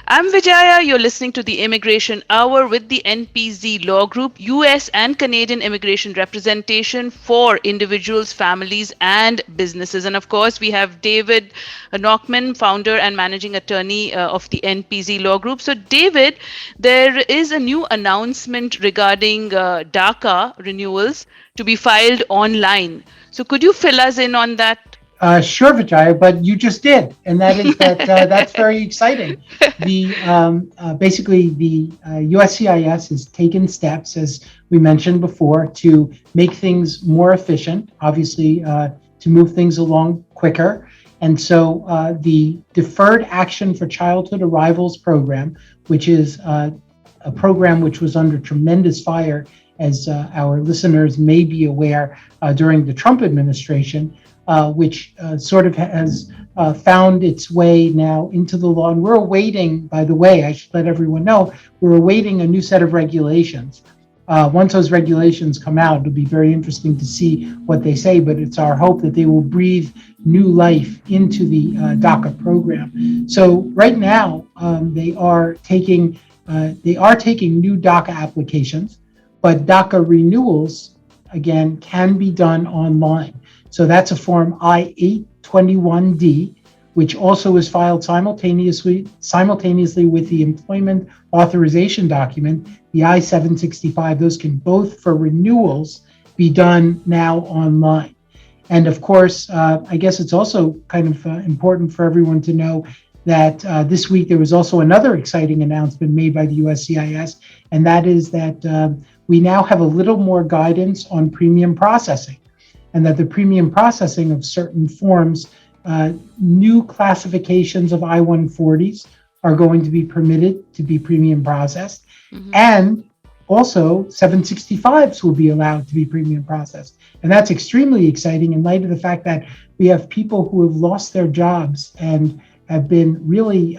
I'm Vijaya. You're listening to the Immigration Hour with the NPZ Law Group, US and Canadian immigration representation for individuals, families, and businesses. And of course, we have David Knockman, founder and managing attorney of the NPZ Law Group. So, David, there is a new announcement regarding DACA renewals to be filed online. So, could you fill us in on that? Sure, Vijaya, but you just did, and that is that that's very exciting. Basically the USCIS has taken steps, as we mentioned before, to make things more efficient. Obviously, to move things along quicker, and so the Deferred Action for Childhood Arrivals program, which is a program which was under tremendous fire, as our listeners may be aware, during the Trump administration. Which sort of has found its way now into the law. And we're awaiting, by the way, I should let everyone know, we're awaiting a new set of regulations. Once those regulations come out, it'll be very interesting to see what they say, but it's our hope that they will breathe new life into the DACA program. So right now, they are taking new DACA applications, but DACA renewals, again, can be done online. So that's a Form I-821D, which also is filed simultaneously with the employment authorization document, the I-765. Those can both, for renewals, be done now online. And of course, I guess it's also kind of important for everyone to know that this week there was also another exciting announcement made by the USCIS, and that is that we now have a little more guidance on premium processing, and that the premium processing of certain forms, new classifications of I-140s are going to be permitted to be premium processed. Mm-hmm. And also 765s will be allowed to be premium processed. And that's extremely exciting in light of the fact that we have people who have lost their jobs and have been really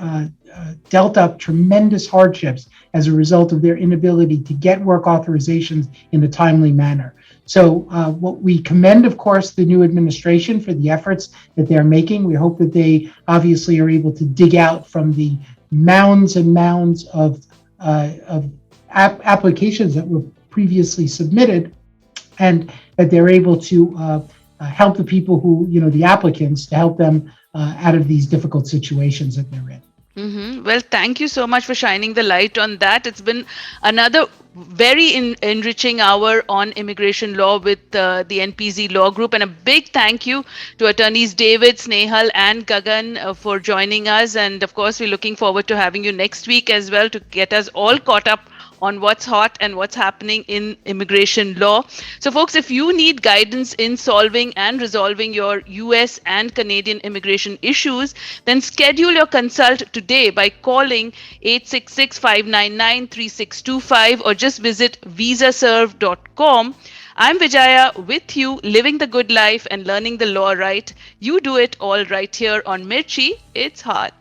dealt up tremendous hardships as a result of their inability to get work authorizations in a timely manner. So what we commend, of course, the new administration for the efforts that they're making. We hope that they obviously are able to dig out from the mounds and mounds of applications that were previously submitted, and that they're able to help the people who, the applicants, to help them out of these difficult situations that they're in. Mm-hmm. Well, thank you so much for shining the light on that. It's been another very enriching hour on immigration law with the NPZ Law Group. And a big thank you to attorneys David, Snehal, and Gagan for joining us. And of course, we're looking forward to having you next week as well to get us all caught up on what's hot and what's happening in immigration law. So folks, if you need guidance in solving and resolving your US and Canadian immigration issues, then schedule your consult today by calling 866-599-3625 or just visit visaserve.com. I'm Vijaya with you, living the good life and learning the law right. You do it all right here on Mirchi. It's hot.